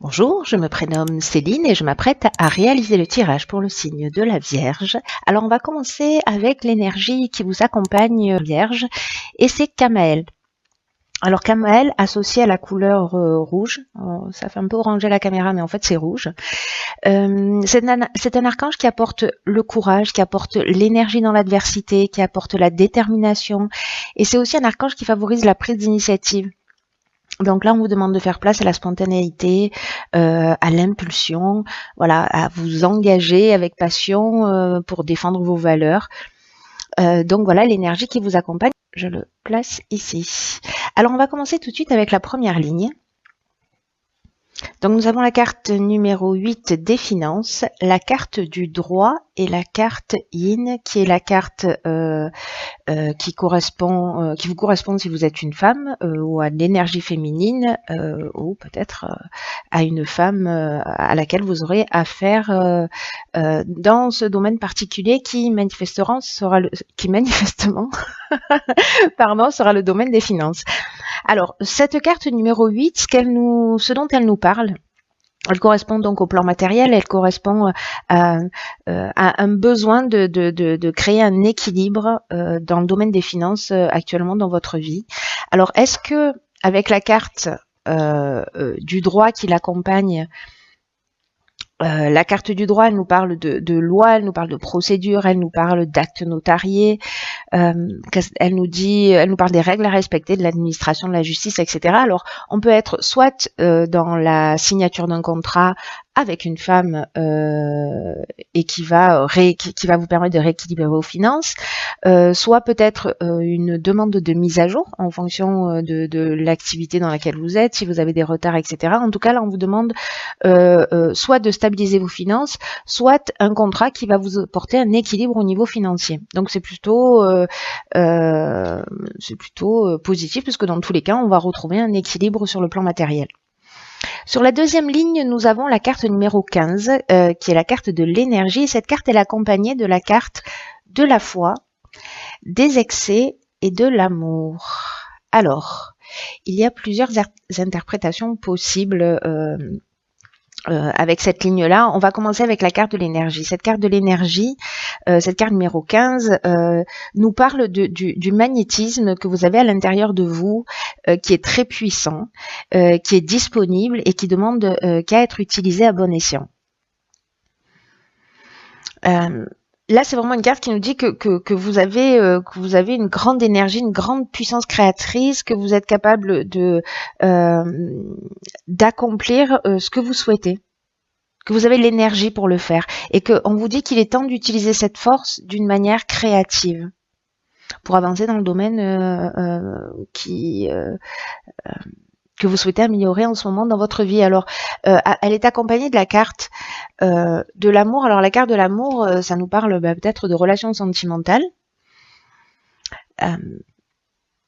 Bonjour, je me prénomme Céline et je m'apprête à réaliser le tirage pour le signe de la Vierge. Alors on va commencer avec l'énergie qui vous accompagne Vierge et c'est Camaël. Alors Camaël associé à la couleur rouge, ça fait un peu oranger la caméra mais en fait c'est rouge. C'est un archange qui apporte le courage, qui apporte l'énergie dans l'adversité, qui apporte la détermination et c'est aussi un archange qui favorise la prise d'initiative. Donc là, on vous demande de faire place à la spontanéité, à l'impulsion, voilà, à vous engager avec passion pour défendre vos valeurs. Donc voilà l'énergie qui vous accompagne. Je le place ici. Alors, on va commencer tout de suite avec la première ligne. Donc nous avons la carte numéro 8 des finances, la carte du droit et la carte yin qui est la carte qui vous correspond si vous êtes une femme ou à l'énergie féminine ou peut-être à une femme à laquelle vous aurez affaire dans ce domaine particulier qui manifestement sera sera le domaine des finances. Alors, cette carte numéro 8, ce dont elle nous parle, elle correspond donc au plan matériel, elle correspond à un besoin de créer un équilibre dans le domaine des finances actuellement dans votre vie. Alors, est-ce que avec la carte du droit qui l'accompagne, la carte du droit, elle nous parle de loi, elle nous parle de procédure, elle nous parle d'actes notariés, elle nous parle des règles à respecter, de l'administration de la justice, etc. Alors, on peut être soit dans la signature d'un contrat avec une femme et qui va vous permettre de rééquilibrer vos finances, soit peut-être une demande de mise à jour en fonction de l'activité dans laquelle vous êtes, si vous avez des retards, etc. En tout cas, là, on vous demande soit de stabiliser vos finances, soit un contrat qui va vous apporter un équilibre au niveau financier. Donc, c'est plutôt positif puisque dans tous les cas, on va retrouver un équilibre sur le plan matériel. Sur la deuxième ligne, nous avons la carte numéro 15, qui est la carte de l'énergie. Cette carte est accompagnée de la carte de la foi, des excès et de l'amour. Alors, il y a plusieurs interprétations possibles avec cette ligne-là. On va commencer avec la carte de l'énergie. Cette carte de l'énergie, cette carte numéro 15, nous parle du magnétisme que vous avez à l'intérieur de vous, qui est très puissant, qui est disponible et qui demande qu'à être utilisé à bon escient. Là, c'est vraiment une carte qui nous dit que vous avez une grande énergie, une grande puissance créatrice, que vous êtes capable d'accomplir ce que vous souhaitez, que vous avez l'énergie pour le faire, et qu'on vous dit qu'il est temps d'utiliser cette force d'une manière créative pour avancer dans le domaine que vous souhaitez améliorer en ce moment dans votre vie. Alors, elle est accompagnée de la carte de l'amour. Alors, la carte de l'amour, ça nous parle peut-être de relations sentimentales.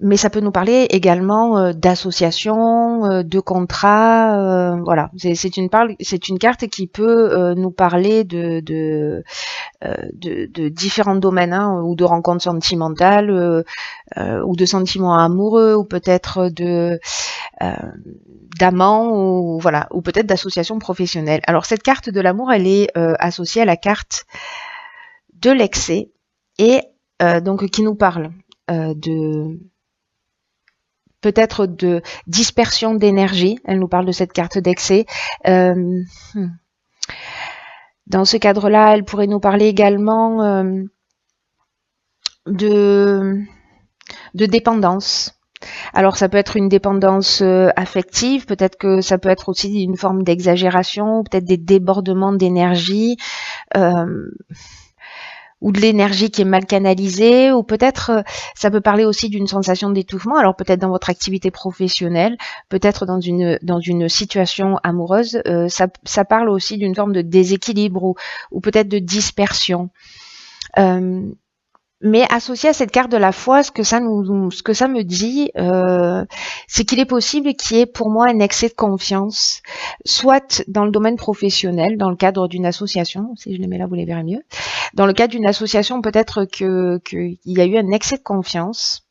Mais ça peut nous parler également d'associations, de contrats, voilà. C'est une carte qui peut nous parler de différents domaines, hein, ou de rencontres sentimentales, ou de sentiments amoureux, ou peut-être d'amants, ou voilà, ou peut-être d'associations professionnelles. Alors cette carte de l'amour, elle est associée à la carte de l'excès et donc qui nous parle peut-être de dispersion d'énergie. Elle nous parle de cette carte d'excès. Dans ce cadre-là, elle pourrait nous parler également de dépendance. Alors ça peut être une dépendance affective, peut-être que ça peut être aussi une forme d'exagération, peut-être des débordements d'énergie, ou de l'énergie qui est mal canalisée, ou peut-être ça peut parler aussi d'une sensation d'étouffement, alors peut-être dans votre activité professionnelle, peut-être dans une situation amoureuse, ça parle aussi d'une forme de déséquilibre ou peut-être de dispersion. Mais associé à cette carte de la foi, ce que ça me dit, c'est qu'il est possible qu'il y ait pour moi un excès de confiance, soit dans le domaine professionnel, dans le cadre d'une association, si je les mets là, vous les verrez mieux. Dans le cadre d'une association, peut-être qu'il y a eu un excès de confiance,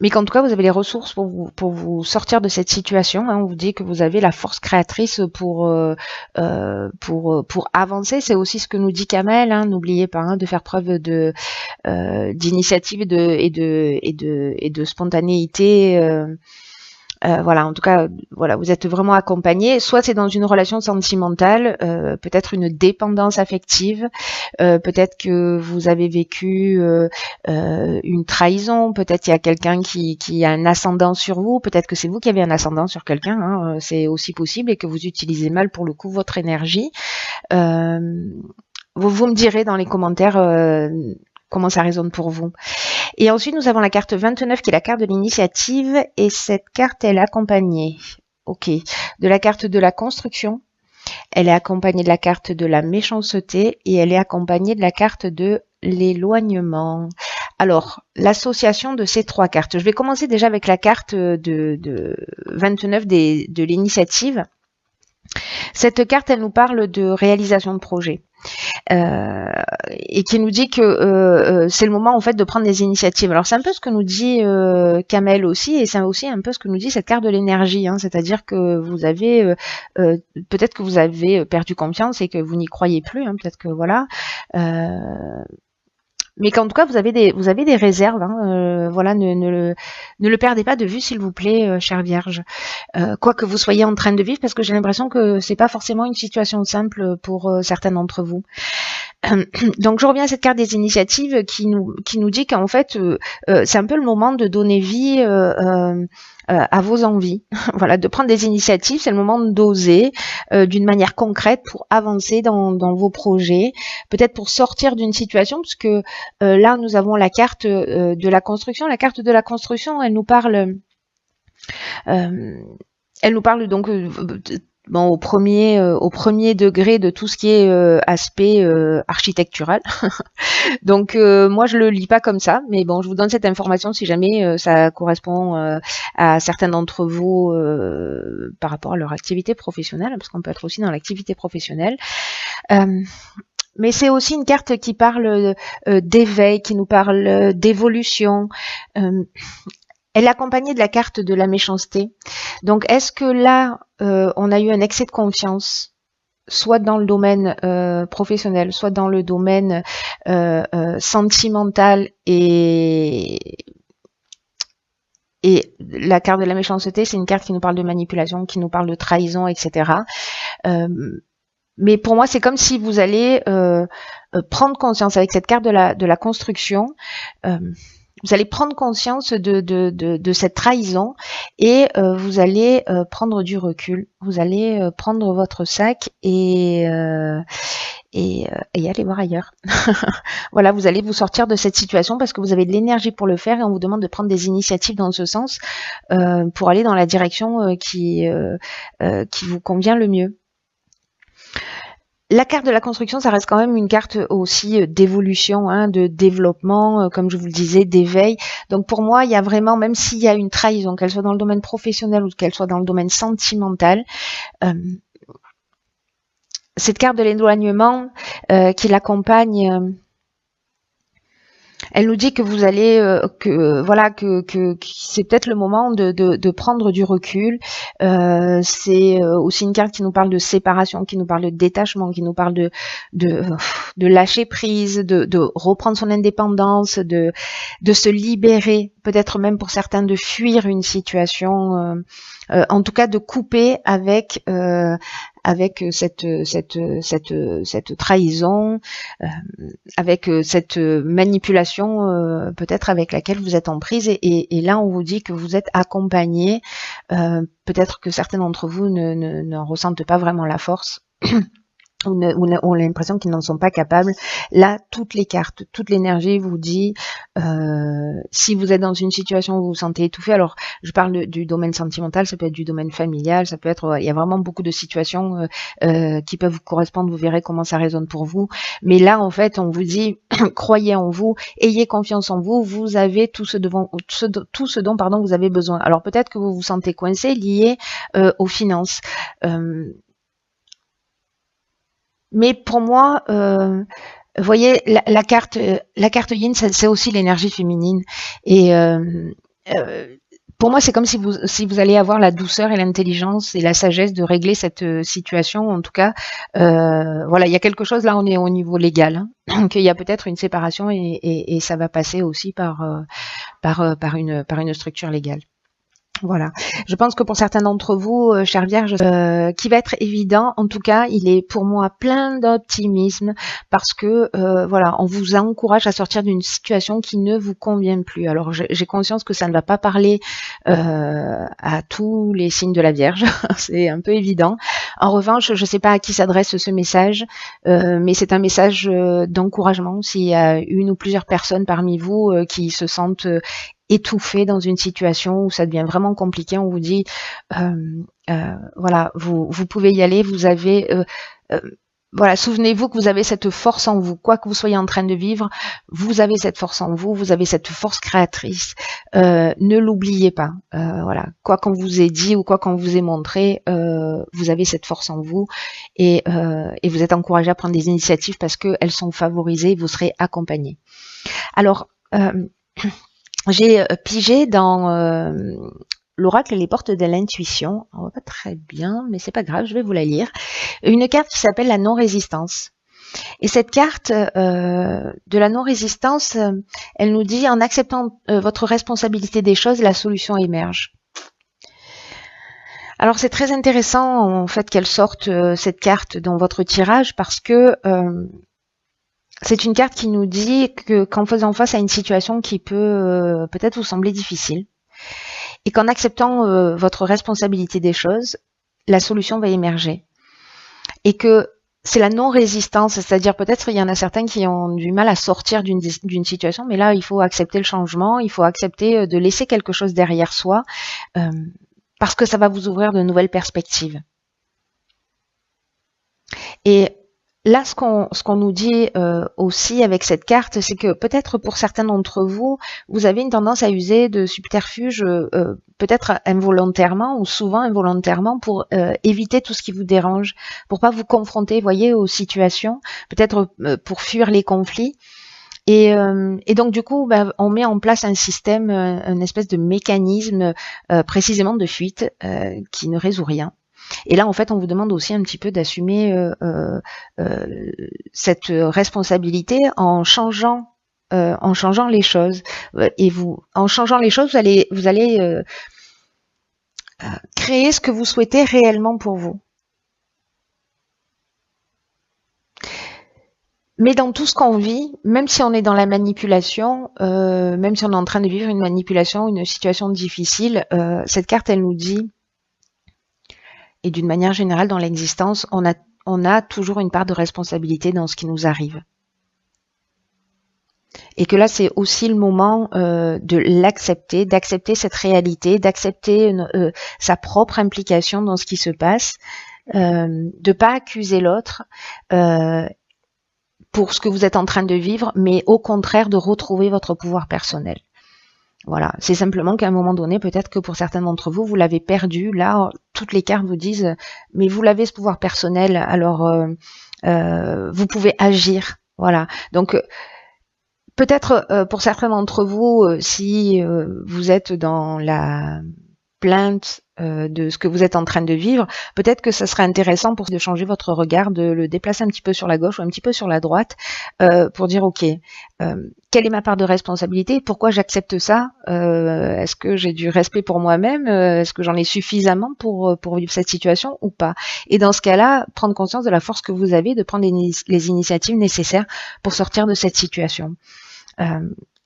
mais qu'en tout cas vous avez les ressources pour vous sortir de cette situation. Hein. On vous dit que vous avez la force créatrice pour avancer. C'est aussi ce que nous dit Kamel. Hein. N'oubliez pas de faire preuve d'initiative et de spontanéité. Voilà, en tout cas, voilà, vous êtes vraiment accompagné. Soit c'est dans une relation sentimentale, peut-être une dépendance affective, peut-être que vous avez vécu une trahison, peut-être il y a quelqu'un qui a un ascendant sur vous, peut-être que c'est vous qui avez un ascendant sur quelqu'un, hein, c'est aussi possible, et que vous utilisez mal pour le coup votre énergie. Vous me direz dans les commentaires comment ça résonne pour vous. Et ensuite, nous avons la carte 29 qui est la carte de l'initiative, et cette carte, elle est accompagnée, de la carte de la construction, elle est accompagnée de la carte de la méchanceté, et elle est accompagnée de la carte de l'éloignement. Alors, l'association de ces trois cartes. Je vais commencer déjà avec la carte de 29 de l'initiative. Cette carte, elle nous parle de réalisation de projet. Et qui nous dit que c'est le moment en fait de prendre des initiatives. Alors c'est un peu ce que nous dit Kamel aussi, et c'est aussi un peu ce que nous dit cette carte de l'énergie, hein, c'est-à-dire que vous avez peut-être que vous avez perdu confiance et que vous n'y croyez plus, hein, peut-être que voilà. Mais qu'en tout cas vous avez des réserves, hein, voilà, ne le perdez pas de vue s'il vous plaît, chère Vierge, quoi que vous soyez en train de vivre, parce que j'ai l'impression que c'est pas forcément une situation simple pour certains d'entre vous. Donc je reviens à cette carte des initiatives qui nous dit qu'en fait c'est un peu le moment de donner vie à vos envies. Voilà, de prendre des initiatives, c'est le moment d'oser d'une manière concrète pour avancer dans vos projets, peut-être pour sortir d'une situation, parce que là nous avons la carte de la construction. La carte de la construction, elle nous parle donc bon, au premier degré de tout ce qui est aspect architectural. Donc moi je le lis pas comme ça, mais bon, je vous donne cette information si jamais ça correspond à certains d'entre vous par rapport à leur activité professionnelle, parce qu'on peut être aussi dans l'activité professionnelle. Mais c'est aussi une carte qui parle d'éveil, qui nous parle d'évolution. Elle est accompagnée de la carte de la méchanceté. Donc, est-ce que là, on a eu un excès de confiance, soit dans le domaine professionnel, soit dans le domaine sentimental, et la carte de la méchanceté, c'est une carte qui nous parle de manipulation, qui nous parle de trahison, etc. Mais pour moi, c'est comme si vous allez prendre conscience avec cette carte de la construction. Vous allez prendre conscience de cette trahison, et vous allez prendre du recul. Vous allez prendre votre sac et aller voir ailleurs. Voilà, vous allez vous sortir de cette situation parce que vous avez de l'énergie pour le faire, et on vous demande de prendre des initiatives dans ce sens pour aller dans la direction qui vous convient le mieux. La carte de la construction, ça reste quand même une carte aussi d'évolution, hein, de développement, comme je vous le disais, d'éveil. Donc pour moi, il y a vraiment, même s'il y a une trahison, qu'elle soit dans le domaine professionnel ou qu'elle soit dans le domaine sentimental, cette carte de l'éloignement qui l'accompagne, elle nous dit que vous allez, que c'est peut-être le moment de prendre du recul. C'est aussi une carte qui nous parle de séparation, qui nous parle de détachement, qui nous parle de lâcher prise, de reprendre son indépendance, de se libérer, peut-être même pour certains de fuir une situation. En tout cas, de couper avec cette trahison, avec cette manipulation peut-être avec laquelle vous êtes en prise, et là on vous dit que vous êtes accompagné, peut-être que certains d'entre vous ne ressentent pas vraiment la force ou ont l'impression qu'ils n'en sont pas capables. Là, toutes les cartes, toute l'énergie vous dit, si vous êtes dans une situation où vous vous sentez étouffé, alors je parle du domaine sentimental, ça peut être du domaine familial, ça peut être, il y a vraiment beaucoup de situations qui peuvent vous correspondre, vous verrez comment ça résonne pour vous. Mais là, en fait, on vous dit, croyez en vous, ayez confiance en vous, vous avez tout ce dont vous avez besoin. Alors peut-être que vous vous sentez coincé, lié aux finances. Mais pour moi, vous voyez, la carte Yin, c'est aussi l'énergie féminine. Et pour moi, c'est comme si vous allez avoir la douceur et l'intelligence et la sagesse de régler cette situation. En tout cas, voilà, il y a quelque chose là, on est au niveau légal, hein. Donc il y a peut-être une séparation et ça va passer aussi par une structure légale. Voilà. Je pense que pour certains d'entre vous, chère Vierge, qui va être évident, en tout cas, il est pour moi plein d'optimisme parce que voilà, on vous encourage à sortir d'une situation qui ne vous convient plus. Alors j'ai conscience que ça ne va pas parler à tous les signes de la Vierge, c'est un peu évident. En revanche, je ne sais pas à qui s'adresse ce message, mais c'est un message d'encouragement. S'il y a une ou plusieurs personnes parmi vous qui se sentent étouffé dans une situation où ça devient vraiment compliqué, on vous dit voilà, vous pouvez y aller, vous avez voilà, souvenez-vous que vous avez cette force en vous, quoi que vous soyez en train de vivre, vous avez cette force en vous, vous avez cette force créatrice, ne l'oubliez pas, voilà, quoi qu'on vous ait dit ou quoi qu'on vous ait montré, vous avez cette force en vous et vous êtes encouragé à prendre des initiatives parce qu'elles sont favorisées, vous serez accompagné. Alors, j'ai pigé dans l'oracle et les portes de l'intuition. On voit pas très bien, mais c'est pas grave, je vais vous la lire. Une carte qui s'appelle la non-résistance. Et cette carte de la non-résistance, elle nous dit en acceptant votre responsabilité des choses, la solution émerge. Alors c'est très intéressant en fait qu'elle sorte cette carte dans votre tirage parce que c'est une carte qui nous dit que qu'en faisant face à une situation qui peut peut-être vous sembler difficile, et qu'en acceptant votre responsabilité des choses, la solution va émerger. Et que c'est la non-résistance, c'est-à-dire peut-être il y en a certains qui ont du mal à sortir d'une situation, mais là il faut accepter le changement, il faut accepter de laisser quelque chose derrière soi, parce que ça va vous ouvrir de nouvelles perspectives. Et là, ce qu'on nous dit aussi avec cette carte, c'est que peut-être pour certains d'entre vous, vous avez une tendance à user de subterfuges peut-être involontairement ou souvent involontairement pour éviter tout ce qui vous dérange, pour pas vous confronter, voyez, aux situations, peut-être pour fuir les conflits. Et donc du coup, bah, on met en place un système, une espèce de mécanisme précisément de fuite qui ne résout rien. Et là, en fait, on vous demande aussi un petit peu d'assumer cette responsabilité en changeant les choses. Et en changeant les choses, vous allez créer ce que vous souhaitez réellement pour vous. Mais dans tout ce qu'on vit, même si on est dans la manipulation, même si on est en train de vivre une manipulation, une situation difficile, cette carte, elle nous dit, et d'une manière générale dans l'existence, on a toujours une part de responsabilité dans ce qui nous arrive. Et que là, c'est aussi le moment de l'accepter, d'accepter cette réalité, d'accepter sa propre implication dans ce qui se passe, de pas accuser l'autre pour ce que vous êtes en train de vivre, mais au contraire de retrouver votre pouvoir personnel. Voilà, c'est simplement qu'à un moment donné, peut-être que pour certains d'entre vous, vous l'avez perdu. Là, toutes les cartes vous disent, mais vous l'avez ce pouvoir personnel, alors vous pouvez agir. Voilà, donc peut-être pour certains d'entre vous, si vous êtes dans la plainte de ce que vous êtes en train de vivre, peut-être que ça serait intéressant pour de changer votre regard, de le déplacer un petit peu sur la gauche ou un petit peu sur la droite, pour dire ok, quelle est ma part de responsabilité, pourquoi j'accepte ça, est-ce que j'ai du respect pour moi-même, est-ce que j'en ai suffisamment pour vivre cette situation ou pas. Et dans ce cas-là, prendre conscience de la force que vous avez de prendre les initiatives nécessaires pour sortir de cette situation.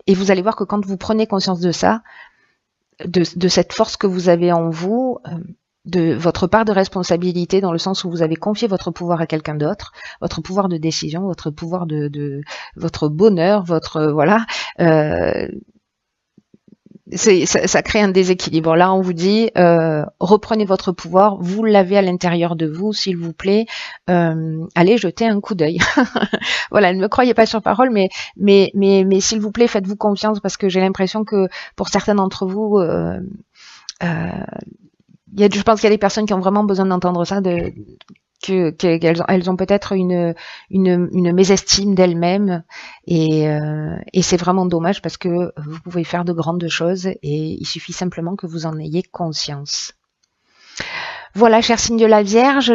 Et vous allez voir que quand vous prenez conscience de ça, de cette force que vous avez en vous, de votre part de responsabilité dans le sens où vous avez confié votre pouvoir à quelqu'un d'autre, votre pouvoir de décision, votre pouvoir de votre bonheur, votre voilà, ça crée un déséquilibre. Là, on vous dit reprenez votre pouvoir, vous l'avez à l'intérieur de vous, s'il vous plaît, allez jeter un coup d'œil. Voilà, ne me croyez pas sur parole, mais s'il vous plaît, faites-vous confiance parce que j'ai l'impression que pour certains d'entre vous, je pense qu'il y a des personnes qui ont vraiment besoin d'entendre ça, qu'elles ont peut-être une mésestime d'elles-mêmes et c'est vraiment dommage parce que vous pouvez faire de grandes choses et il suffit simplement que vous en ayez conscience. Voilà, cher signe de la Vierge,